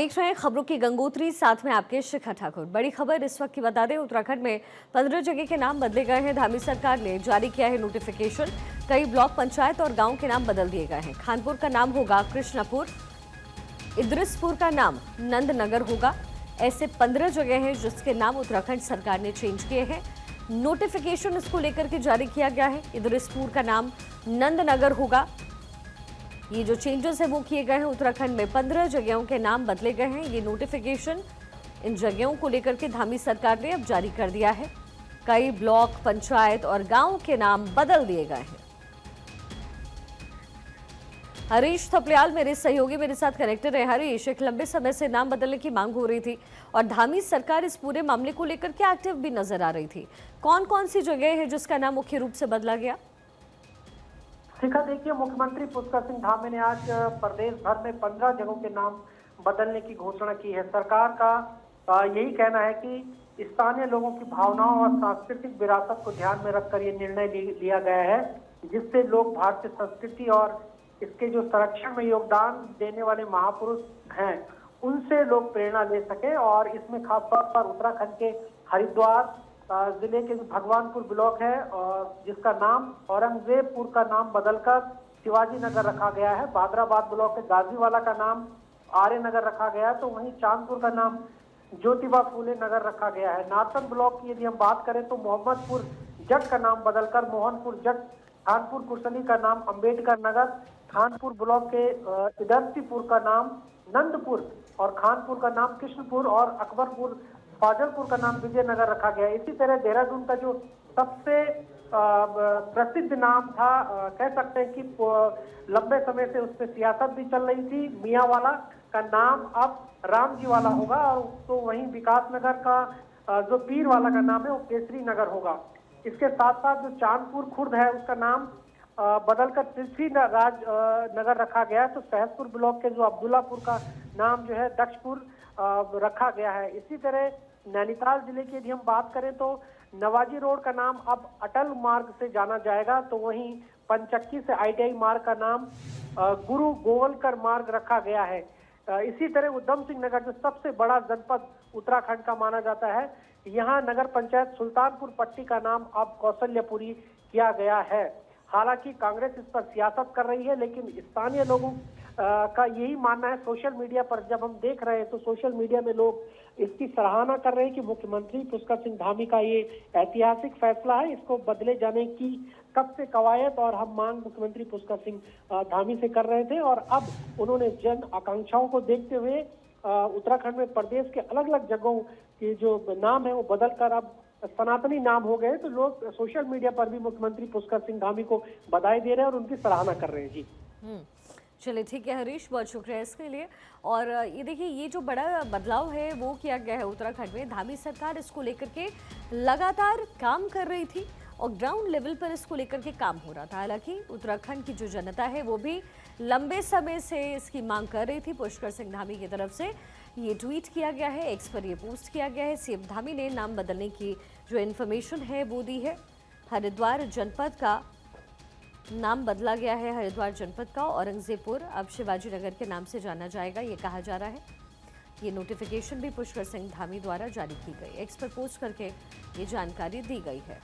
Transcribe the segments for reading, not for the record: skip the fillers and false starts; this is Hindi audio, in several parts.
देख रहे हैं खबरों की गंगोत्री, साथ में आपके शिखा ठाकुर। बड़ी खबर इस वक्त की बता दें, उत्तराखंड में 15 जगह के नाम बदले गए हैं। धामी सरकार ने जारी किया है नोटिफिकेशन। कई ब्लॉक पंचायत और गांव के नाम बदल दिए गए हैं। खानपुर का नाम होगा कृष्णपुर, इद्रिसपुर का नाम नंदनगर होगा। ऐसे 15 जगह हैं जिसके नाम उत्तराखंड सरकार ने चेंज किए हैं। नोटिफिकेशन इसको लेकर के जारी किया गया है। इद्रिसपुर का नाम नंदनगर होगा। ये जो चेंजेस है वो किए गए हैं। उत्तराखंड में 15 जगहों के नाम बदले गए हैं। ये नोटिफिकेशन इन जगहों को लेकर के धामी सरकार ने अब जारी कर दिया है। कई ब्लॉक पंचायत और गांव के नाम बदल दिए गए हैं। हरीश थपलियाल मेरे सहयोगी मेरे साथ कनेक्टेड है। हरीश, एक लंबे समय से नाम बदलने की मांग हो रही थी और धामी सरकार इस पूरे मामले को लेकर के एक्टिव भी नजर आ रही थी। कौन कौन सी जगह है जिसका नाम मुख्य रूप से बदला गया? शिखा, देखिए, मुख्यमंत्री पुष्कर सिंह धामी ने आज प्रदेश भर में 15 जगहों के नाम बदलने की घोषणा की है। सरकार का यही कहना है कि स्थानीय लोगों की भावनाओं और सांस्कृतिक विरासत को ध्यान में रखकर ये निर्णय लिया गया है, जिससे लोग भारतीय संस्कृति और इसके जो संरक्षण में योगदान देने वाले महापुरुष हैं उनसे लोग प्रेरणा ले सके। और इसमें खासतौर पर उत्तराखंड के हरिद्वार जिले के भगवानपुर ब्लॉक है और जिसका नाम औरंगजेबपुर का नाम बदलकर शिवाजी नगर रखा गया है। भादराबाद ब्लॉक के गाजीवाला का नाम आर्य नगर रखा गया है, तो वहीं चांदपुर का नाम ज्योतिबा फूले नगर रखा गया है। नारसन ब्लॉक की यदि हम बात करें तो मोहम्मदपुर जट का नाम बदलकर मोहनपुर जट, खानपुर कुरसली का नाम अंबेडकर नगर, खानपुर ब्लॉक के इदरसीपुर का नाम नंदपुर और खानपुर का नाम कृष्णपुर और अकबरपुर फाजलपुर का नाम विजयनगर रखा गया। इसी तरह देहरादून का जो सबसे प्रसिद्ध नाम था, कह सकते हैं कि लंबे समय से उस पर सियासत भी चल रही थी, मियांवाला का नाम अब रामजी वाला होगा। और तो वहीं विकास नगर का जो पीर वाला का नाम है वो केसरी नगर होगा। इसके साथ साथ जो चांदपुर खुर्द है उसका नाम बदलकर पृथ्वी राज नगर रखा गया है। तो सहसपुर ब्लॉक के जो अब्दुल्लापुर का नाम जो है दक्षपुर रखा गया है। इसी तरह नैनीताल जिले की यदि हम बात करें तो नवाजी रोड का नाम अब अटल मार्ग से जाना जाएगा। तो वहीं पंचक्की से ITI मार्ग का नाम गुरु गोवलकर मार्ग रखा गया है। इसी तरह उधम सिंह नगर जो सबसे बड़ा जनपद उत्तराखंड का माना जाता है, यहाँ नगर पंचायत सुल्तानपुर पट्टी का नाम अब कौशल्यपुरी किया गया है। हालांकि कांग्रेस इस पर सियासत कर रही है, लेकिन स्थानीय लोगों का यही मानना है। सोशल मीडिया पर जब हम देख रहे हैं तो सोशल मीडिया में लोग इसकी सराहना कर रहे हैं कि मुख्यमंत्री पुष्कर सिंह धामी का ये ऐतिहासिक फैसला है। इसको बदले जाने की कब से कवायद और हम मांग मुख्यमंत्री पुष्कर सिंह धामी से कर रहे थे और अब उन्होंने जन आकांक्षाओं को देखते हुए उत्तराखंड में प्रदेश के अलग अलग जगहों के जो नाम है वो बदलकर अब सनातनी नाम हो गए। तो लोग सोशल मीडिया पर भी मुख्यमंत्री पुष्कर सिंह धामी को बधाई दे रहे हैं और उनकी सराहना कर रहे हैं। जी चलिए, ठीक है हरीश, बहुत शुक्रिया इसके लिए। और ये देखिए, ये जो बड़ा बदलाव है वो किया गया है उत्तराखंड में। धामी सरकार इसको लेकर के लगातार काम कर रही थी और ग्राउंड लेवल पर इसको लेकर के काम हो रहा था। हालांकि उत्तराखंड की जो जनता है वो भी लंबे समय से इसकी मांग कर रही थी। पुष्कर सिंह धामी की तरफ से ये ट्वीट किया गया है, एक्स पर ये पोस्ट किया गया है। CM धामी ने नाम बदलने की जो इन्फॉर्मेशन है वो दी है। हरिद्वार जनपद का नाम बदला गया है। हरिद्वार जनपद का औरंगजेबपुर अब शिवाजी नगर के नाम से जाना जाएगा, ये कहा जा रहा है। ये नोटिफिकेशन भी पुष्कर सिंह धामी द्वारा जारी की गई, एक्स पर पोस्ट करके ये जानकारी दी गई है।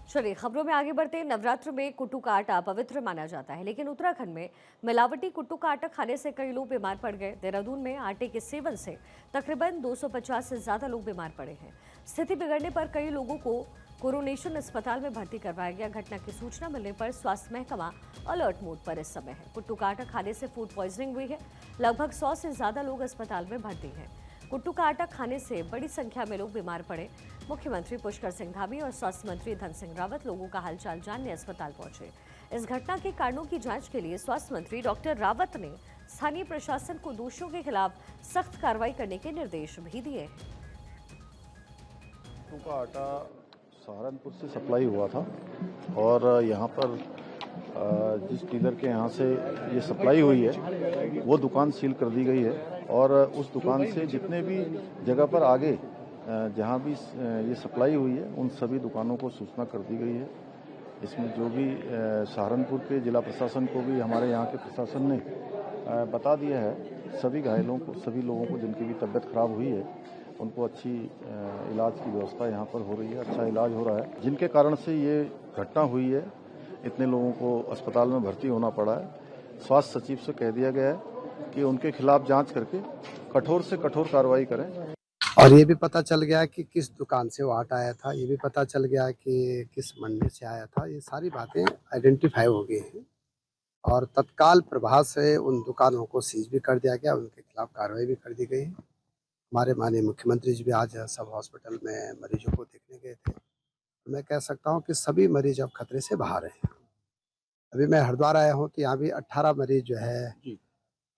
चलिए खबरों में आगे बढ़ते हैं। नवरात्र में कुट्टू का आटा पवित्र माना जाता है, लेकिन उत्तराखंड में मिलावटी कुट्टू का आटा खाने से कई लोग बीमार पड़ गए। देहरादून में आटे के सेवन से तकरीबन 250 से ज्यादा लोग बीमार पड़े हैं। स्थिति बिगड़ने पर कई लोगों को कोरोनेशन अस्पताल में भर्ती करवाया गया। घटना की सूचना मिलने पर स्वास्थ्य महकमा अलर्ट मोड पर इस समय है। कुट्टू का आटा खाने से फूड पॉइजनिंग हुई है। लगभग 100 से ज्यादा लोग अस्पताल में भर्ती हैं। कुट्टू का आटा खाने से बड़ी संख्या में लोग बीमार पड़े। मुख्यमंत्री पुष्कर सिंह धामी और स्वास्थ्य मंत्री धन सिंह रावत लोगों का हालचाल जानने अस्पताल पहुंचे। इस घटना के कारणों की जांच के लिए स्वास्थ्य मंत्री डॉक्टर रावत ने स्थानीय प्रशासन को दोषियों के खिलाफ सख्त कार्रवाई करने के निर्देश भी दिए हैं। कुट्टू का आटा सहारनपुर से सप्लाई हुआ था और यहाँ पर जिस डीलर के यहाँ से ये सप्लाई हुई है वो दुकान सील कर दी गई है और उस दुकान से जितने भी जगह पर आगे जहाँ भी ये सप्लाई हुई है उन सभी दुकानों को सूचना कर दी गई है। इसमें जो भी सहारनपुर के जिला प्रशासन को भी हमारे यहाँ के प्रशासन ने बता दिया है, सभी घायलों को, सभी लोगों को जिनकी भी तबीयत खराब हुई है उनको अच्छी इलाज की व्यवस्था यहाँ पर हो रही है, अच्छा इलाज हो रहा है। जिनके कारण से ये घटना हुई है, इतने लोगों को अस्पताल में भर्ती होना पड़ा है, स्वास्थ्य सचिव से कह दिया गया है कि उनके खिलाफ जांच करके कठोर से कठोर कार्रवाई करें। और ये भी पता चल गया कि किस दुकान से वो आटा आया था, ये भी पता चल गया कि किस मंडी से आया था। ये सारी बातें आइडेंटिफाई हो गई हैं और तत्काल प्रभाव से उन दुकानों को सीज भी कर दिया गया, उनके खिलाफ कार्रवाई भी कर दी गई है। हमारे माननीय मुख्यमंत्री जी भी आज सब हॉस्पिटल में मरीजों को देखने गए थे। मैं कह सकता हूँ कि सभी मरीज अब खतरे से बाहर हैं। अभी मैं हरिद्वार आया हूँ तो यहाँ भी 18 मरीज जो है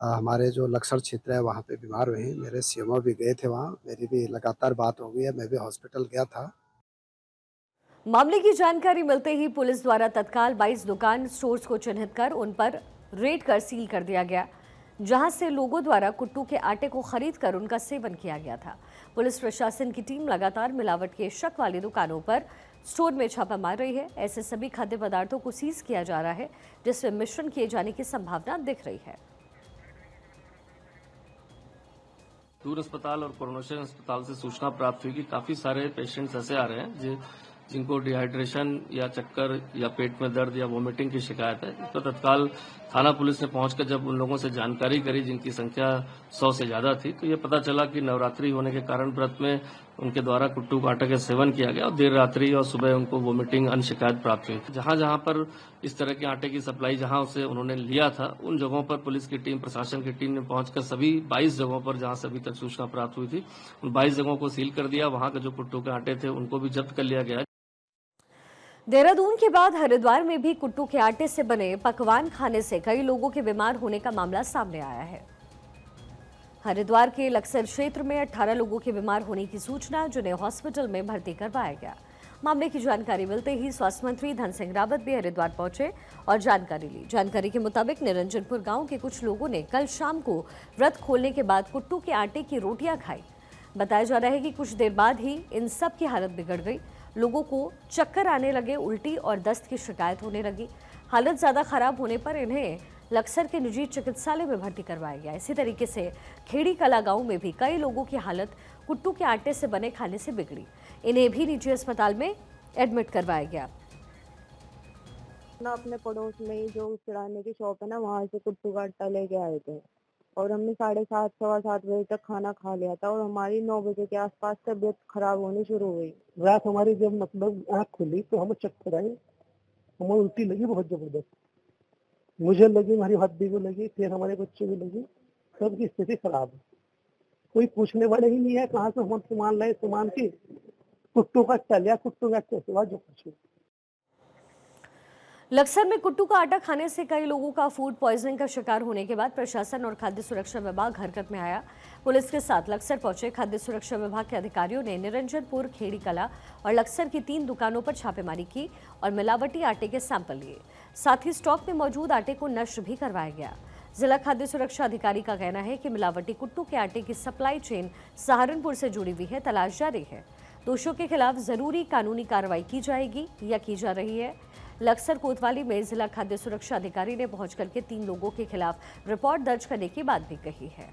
हमारे जो लक्सर क्षेत्र है वहाँ पे बीमार हुए हैं। मेरे सीएमओ भी गए थे वहाँ, मेरी भी लगातार बात हो गई है, मैं भी हॉस्पिटल गया था। मामले की जानकारी मिलते ही पुलिस द्वारा तत्काल 22 दुकान स्टोर्स को चिन्हित कर उन पर रेड कर सील कर दिया गया, जहां से लोगों द्वारा कुट्टू के आटे को खरीद कर उनका सेवन किया गया था। पुलिस प्रशासन की टीम लगातार मिलावट के शक वाली दुकानों पर स्टोर में छापा मार रही है। ऐसे सभी खाद्य पदार्थों को सीज किया जा रहा है जिसमें मिश्रण किए जाने की संभावना दिख रही है। दूर अस्पताल और कोरोनेशन अस्पताल से सूचना प्राप्त हुई कि काफी सारे पेशेंट्स ऐसे आ रहे हैं जिनको डिहाइड्रेशन या चक्कर या पेट में दर्द या वोमिटिंग की शिकायत है। तो तत्काल थाना पुलिस ने पहुंचकर जब उन लोगों से जानकारी करी, जिनकी संख्या 100 से ज्यादा थी, तो ये पता चला कि नवरात्रि होने के कारण व्रत में उनके द्वारा कुट्टू का आटा का सेवन किया गया और देर रात्रि और सुबह उनको वोमिटिंग अन्य शिकायत प्राप्त हुई। जहां जहां पर इस तरह के आटे की सप्लाई जहां से उन्होंने लिया था, उन जगहों पर पुलिस की टीम, प्रशासन की टीम ने पहुंचकर सभी 22 जगहों पर जहां से अभी तक सूचना प्राप्त हुई थी, उन 22 जगहों को सील कर दिया। वहां के जो कुट्टू के आटे थे उनको भी जब्त कर लिया गया। देहरादून के बाद हरिद्वार में भी कुट्टू के आटे से बने पकवान खाने से कई लोगों के बीमार होने का मामला सामने आया है। हरिद्वार के लक्सर क्षेत्र में 18 लोगों के बीमार होने की सूचना, जिन्हें हॉस्पिटल में भर्ती करवाया गया। मामले की जानकारी मिलते ही स्वास्थ्य मंत्री धन सिंह रावत भी हरिद्वार पहुंचे और जानकारी ली। जानकारी के मुताबिक निरंजनपुर गांव के कुछ लोगों ने कल शाम को व्रत खोलने के बाद कुट्टू के आटे की रोटियां खाई। बताया जा रहा है कि कुछ देर बाद ही इन सब की हालत बिगड़ गई। लोगों को चक्कर आने लगे, उल्टी और दस्त की शिकायत होने लगी। हालत ज्यादा खराब होने पर इन्हें लक्सर के निजी चिकित्सालय में भर्ती करवाया गया। इसी तरीके से खेड़ी कला गांव में भी कई लोगों की हालत कुट्टू के आटे से बने खाने से बिगड़ी। इन्हें भी निजी अस्पताल में एडमिट करवाया गया। ना अपने पड़ोस में ही जो किराने की शॉप है ना, वहाँ से कुट्टू का आटा लेके आए थे और हमने 7:30 सवा 7 बजे तक खाना खा लिया था और हमारी 9 बजे के आसपास तबीयत खराब होनी शुरू हुई। रात हमारी जब मतलब आँख खुली तो हमें चक्कर आए, हमें उल्टी लगी बहुत जबरदस्त, मुझे लगी, हमारी हड्डी को लगी, फिर हमारे बच्चे को लगी। सबकी स्थिति खराब है, कोई पूछने वाले ही नहीं है कहाँ से हम सामान लाए। सामान की कुट्टू का आटा लिया, कुट्टू का आटे सिवा जो कुछ। लक्सर में कुट्टू का आटा खाने से कई लोगों का फूड पॉइजनिंग का शिकार होने के बाद प्रशासन और खाद्य सुरक्षा विभाग हरकत में आया। पुलिस के साथ लक्सर पहुंचे खाद्य सुरक्षा विभाग के अधिकारियों ने निरंजनपुर, खेड़ी कला और लक्सर की 3 दुकानों पर छापेमारी की और मिलावटी आटे के सैंपल लिए। साथ ही स्टॉक में मौजूद आटे को नष्ट भी करवाया गया। जिला खाद्य सुरक्षा अधिकारी का कहना है कि मिलावटी कुट्टू के आटे की सप्लाई चेन सहारनपुर से जुड़ी हुई है। तलाश जारी है। दोषियों के खिलाफ जरूरी कानूनी कार्रवाई की जाएगी या की जा रही है। लक्सर कोतवाली में जिला खाद्य सुरक्षा अधिकारी ने पहुंच करके 3 लोगों के खिलाफ रिपोर्ट दर्ज करने की बात भी कही है।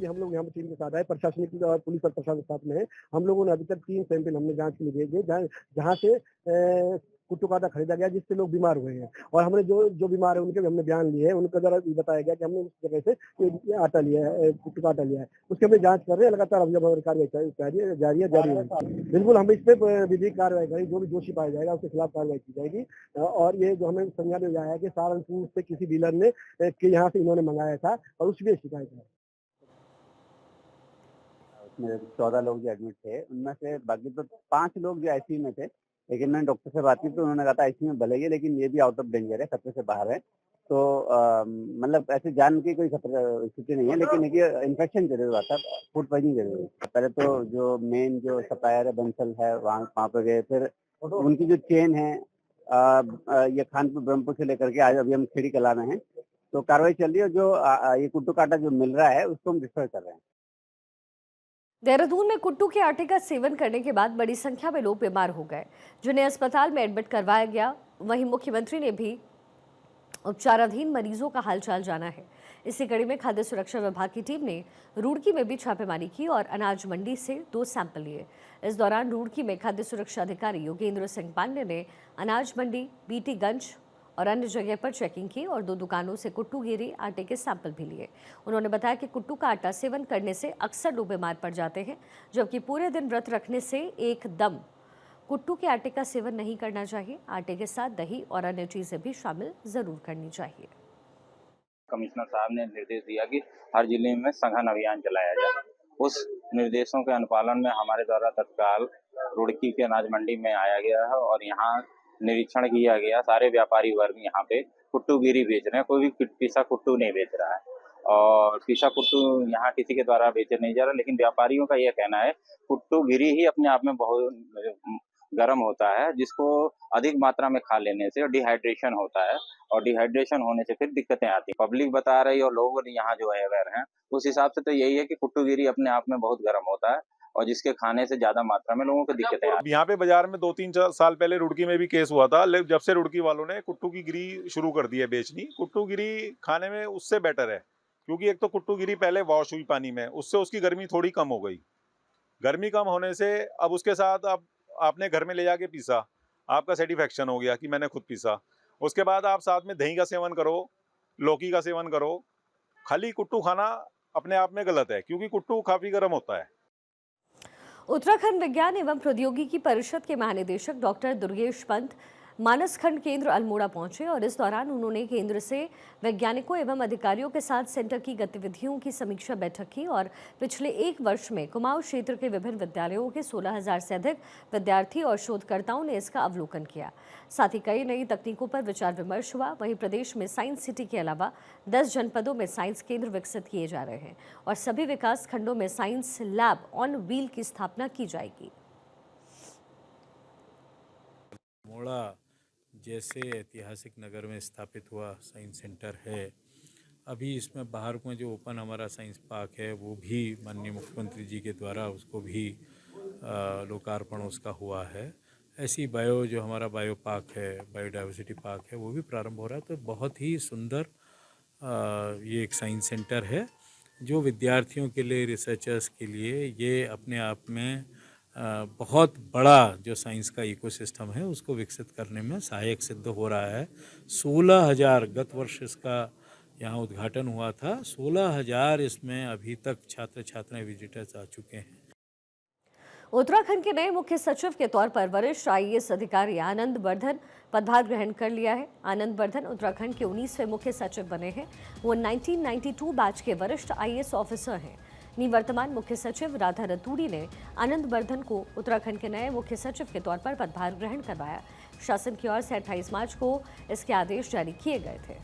हम लोग यहाँ टीम के साथ आए, प्रशासनिक और पुलिस और प्रशासन के साथ में है। हम लोगों ने अभी तक 3 सैंपल हमने जांच के लिए भेजे, जहाँ से कुट्टू का आटा खरीदा गया जिससे लोग बीमार हुए हैं। और हमने जो बीमार है उनके भी हमने बयान लिए हैं। उनका जरा बताया गया कि हमने उस जगह से आटा लिया है, कुट्टू का आटा लिया है, उसके हमने जांच कर रहे हैं। लगातार हम कार्रवाई जारी है। बिल्कुल हम इस पे विधिक कार्रवाई करेंगे, जो भी दोषी पाया जाएगा उसके खिलाफ कार्रवाई की जाएगी। और ये जो हमें संज्ञान में आया है कि सहारनपुर से किसी डीलर ने कि यहाँ से इन्होंने मंगाया था और उसकी शिकायत है। उसमें 14 लोग जो एडमिट थे, उनमें से बाकी तो 5 लोग जो आईसीयू में थे, लेकिन मैंने डॉक्टर से बात की तो उन्होंने कहा था आईसीयू में भले ही है, लेकिन ये भी आउट ऑफ डेंजर है, खतरे से बाहर है। तो मतलब ऐसे जान की कोई स्थिति नहीं है, लेकिन एक इन्फेक्शन जरूर हुआ था, फूड पॉइजनिंग जरूर हुई। पहले तो जो मेन जो सप्लायर है बंसल है, वहाँ पे गए, फिर उनकी जो चेन है ये खानपुर ब्रह्मपुर से लेकर के आज अभी हम खेड़ी कला में है, तो कार्रवाई चल रही है। जो ये कुट्टू का आटा जो मिल रहा है उसको हम डिस्ट्रॉय कर रहे हैं। देहरादून में कुट्टू के आटे का सेवन करने के बाद बड़ी संख्या में लोग बीमार हो गए, जिन्हें अस्पताल में एडमिट करवाया गया। वहीं मुख्यमंत्री ने भी उपचाराधीन मरीजों का हालचाल जाना है। इसी कड़ी में खाद्य सुरक्षा विभाग की टीम ने रुड़की में भी छापेमारी की और अनाज मंडी से 2 सैंपल लिए। इस दौरान रुड़की में खाद्य सुरक्षा अधिकारी योगेंद्र सिंह पांडे ने अनाज मंडी, बीटीगंज और अन्य जगह पर चेकिंग की और 2 दुकानों से कुट्टू गिरी आटे के सैंपल भी लिए। उन्होंने बताया कि कुट्टू का आटा सेवन करने से अक्सर लोग बीमार पड़ जाते हैं, जबकि पूरे दिन व्रत रखने से एकदम कुट्टू के आटे का सेवन नहीं करना चाहिए। आटे के साथ दही और अन्य चीजें भी शामिल जरूर करनी चाहिए। कमिश्नर साहब ने निर्देश दिया कि हर जिले में सघन अभियान चलाया जाए। उस निर्देशों के अनुपालन में हमारे द्वारा तत्काल रुड़की के अनाज मंडी में आया गया है और यहाँ निरीक्षण किया गया। सारे व्यापारी वर्ग यहाँ पे कुट्टू गिरी बेच रहे हैं, कोई भी पीसा कुट्टू नहीं बेच रहा है और पीसा कुट्टू यहाँ किसी के द्वारा बेचे नहीं जा रहा। लेकिन व्यापारियों का यह कहना है कुट्टू गिरी ही अपने आप में बहुत गर्म होता है, जिसको अधिक मात्रा में खा लेने से डिहाइड्रेशन होता है और डिहाइड्रेशन होने से फिर दिक्कतें आती हैं। पब्लिक बता रही और लोग यहाँ जो है अवेयर हैं, उस हिसाब से तो यही है कि कुट्टू गिरी अपने आप में बहुत गर्म होता है और जिसके खाने से ज्यादा मात्रा में लोगों को दिक्कतें आती हैं। यहाँ पे बाजार में 2-3 साल पहले रुड़की में भी केस हुआ था, लेकिन जब से रुड़की वालों ने कुट्टू की गिरी शुरू कर दी है बेचनी। कुट्टू गिरी खाने में उससे बेटर है, क्योंकि एक तो कुट्टू गिरी पहले वॉश हुई पानी में, उससे उसकी गर्मी थोड़ी कम हो गई। गर्मी कम होने से अब उसके साथ अब आपने घर में ले जाके पीसा, आपका सेटिस्फैक्शन हो गया कि मैंने खुद पीसा। उसके बाद आप साथ में दही का सेवन करो, लौकी का सेवन करो। खाली कुट्टू खाना अपने आप में गलत है, क्योंकि कुट्टू काफी गर्म होता है। उत्तराखंड विज्ञान एवं प्रौद्योगिकी परिषद के महानिदेशक डॉक्टर दुर्गेश पंत मानस खंड केंद्र अल्मोड़ा पहुंचे और इस दौरान उन्होंने केंद्र से वैज्ञानिकों एवं अधिकारियों के साथ सेंटर की गतिविधियों की समीक्षा बैठक की और पिछले 1 वर्ष में कुमाऊं क्षेत्र के विभिन्न विद्यालयों के 16,000 से अधिक विद्यार्थी और शोधकर्ताओं ने इसका अवलोकन किया। साथ ही कई नई तकनीकों पर विचार विमर्श हुआ। वहीं प्रदेश में साइंस सिटी के अलावा 10 जनपदों में साइंस केंद्र विकसित किए जा रहे हैं और सभी विकास खंडों में साइंस लैब ऑन व्हील की स्थापना की जाएगी। अल्मोड़ा जैसे ऐतिहासिक नगर में स्थापित हुआ साइंस सेंटर है, अभी इसमें बाहर में जो ओपन हमारा साइंस पार्क है वो भी माननीय मुख्यमंत्री जी के द्वारा उसको भी लोकार्पण उसका हुआ है। ऐसी जो हमारा बायो पार्क है, बायोडाइवर्सिटी पार्क है, वो भी प्रारंभ हो रहा है। तो बहुत ही सुंदर ये एक साइंस सेंटर है जो विद्यार्थियों के लिए, रिसर्चर्स के लिए ये अपने आप में बहुत बड़ा जो साइंस का इकोसिस्टम है उसको विकसित करने में सहायक सिद्ध हो रहा है। 16,000 गत वर्ष इसका यहाँ उद्घाटन हुआ था। 16,000 इसमें अभी तक छात्र छात्राएं विजिटर्स आ चुके हैं। उत्तराखंड के नए मुख्य सचिव के तौर पर वरिष्ठ IAS अधिकारी आनंद वर्धन पदभार ग्रहण कर लिया है। आनंद वर्धन उत्तराखंड के 19वें मुख्य सचिव बने हैं। वो 1992 बैच के वरिष्ठ IAS ऑफिसर हैं। निवर्तमान मुख्य सचिव राधा रतूड़ी ने आनंद वर्धन को उत्तराखंड के नए मुख्य सचिव के तौर पर पदभार ग्रहण करवाया। शासन की ओर से 28 मार्च को इसके आदेश जारी किए गए थे।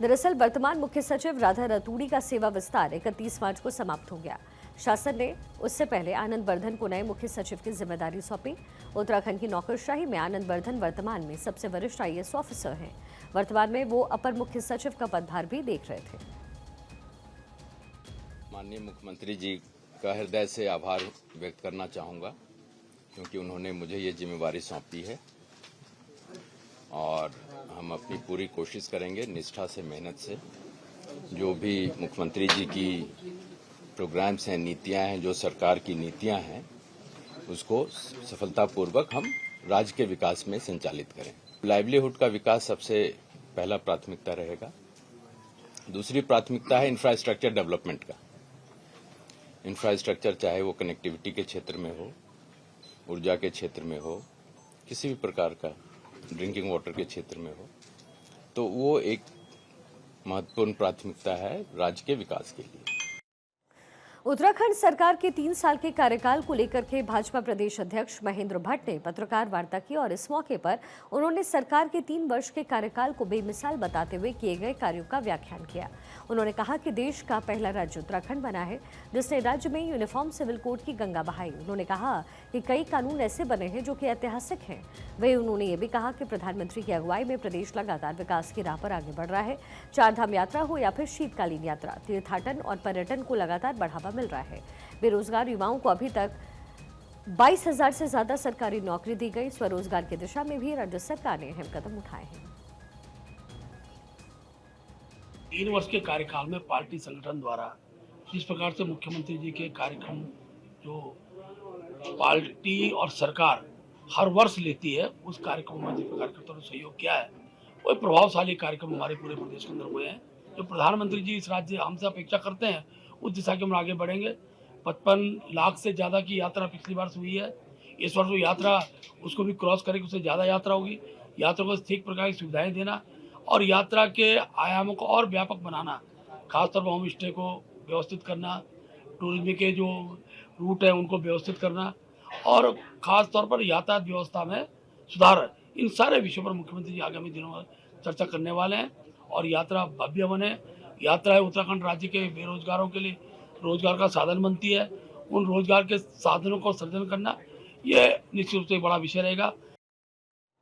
दरअसल वर्तमान मुख्य सचिव राधा रतूड़ी का सेवा विस्तार 31 मार्च को समाप्त हो गया। शासन ने उससे पहले आनंद वर्धन को नए मुख्य सचिव की जिम्मेदारी सौंपी। उत्तराखंड की नौकरशाही में आनंद वर्धन वर्तमान में सबसे वरिष्ठ IAS ऑफिसर हैं। वर्तमान में वो अपर मुख्य सचिव का पदभार भी देख रहे थे। माननीय मुख्यमंत्री जी का हृदय से आभार व्यक्त करना चाहूँगा, क्योंकि उन्होंने मुझे ये जिम्मेवारी सौंपी है और हम अपनी पूरी कोशिश करेंगे निष्ठा से, मेहनत से। जो भी मुख्यमंत्री जी की प्रोग्राम्स हैं, नीतियां हैं, जो सरकार की नीतियां हैं, उसको सफलतापूर्वक हम राज्य के विकास में संचालित करें। लाइवलीहुड का विकास सबसे पहला प्राथमिकता रहेगा। दूसरी प्राथमिकता है इंफ्रास्ट्रक्चर डेवलपमेंट का। इंफ्रास्ट्रक्चर चाहे वो कनेक्टिविटी के क्षेत्र में हो, ऊर्जा के क्षेत्र में हो, किसी भी प्रकार का ड्रिंकिंग वाटर के क्षेत्र में हो, तो वो एक महत्वपूर्ण प्राथमिकता है राज्य के विकास के लिए। उत्तराखंड सरकार के 3 साल के कार्यकाल को लेकर के भाजपा प्रदेश अध्यक्ष महेंद्र भट्ट ने पत्रकार वार्ता की और इस मौके पर उन्होंने सरकार के 3 वर्ष के कार्यकाल को बेमिसाल बताते हुए किए गए कार्यों का व्याख्यान किया। उन्होंने कहा कि देश का पहला राज्य उत्तराखंड बना है जिसने राज्य में यूनिफॉर्म सिविल कोड की गंगा बहाई। उन्होंने कहा कि कई कानून ऐसे बने हैं जो कि ऐतिहासिक हैं। वहीं उन्होंने ये भी कहा कि प्रधानमंत्री की अगुवाई में प्रदेश लगातार विकास की राह पर आगे बढ़ रहा है। 4 धाम यात्रा हो या फिर शीतकालीन यात्रा, तीर्थाटन और पर्यटन को लगातार बढ़ावा मिल रहा है। बेरोजगार युवाओं को अभी तक 22,000 से ज्यादा सरकारी नौकरी दी गई। स्वरोजगार की दिशा में भी राज्य सरकार ने अहम कदम उठाए हैं। 3 वर्ष के कार्यकाल में पार्टी संगठन द्वारा जिस प्रकार से मुख्यमंत्री जी के कार्यक्रम जो पार्टी और सरकार हर वर्ष लेती है, उस कार्यक्रम में जिस कार्यकर्ताओं ने सहयोग किया है, वो प्रभावशाली कार्यक्रम हमारे पूरे प्रदेश के अंदर हुए हैं। जो प्रधानमंत्री जी इस राज्य हमसे अपेक्षा करते हैं, उस दिशा के हम आगे बढ़ेंगे। 55 लाख से ज़्यादा की यात्रा पिछली बार हुई है। इस वर्ष वो यात्रा उसको भी क्रॉस करेगी, उससे ज़्यादा यात्रा होगी। यात्रा को ठीक प्रकार की सुविधाएं देना और यात्रा के आयामों को और व्यापक बनाना, खासतौर पर होम स्टे को व्यवस्थित करना, टूरिज्म के जो रूट हैं उनको व्यवस्थित करना और ख़ास तौर पर यातायात व्यवस्था में सुधार, इन सारे विषयों पर मुख्यमंत्री जी आगामी दिनों में चर्चा करने वाले हैं। और यात्रा भव्य बने, यात्रा उत्तराखंड राज्य के बेरोजगारों के लिए रोजगार का साधन बनती है। उन रोजगार के साधनों को सृजन करना, ये निश्चित रूप से बड़ा विषय रहेगा।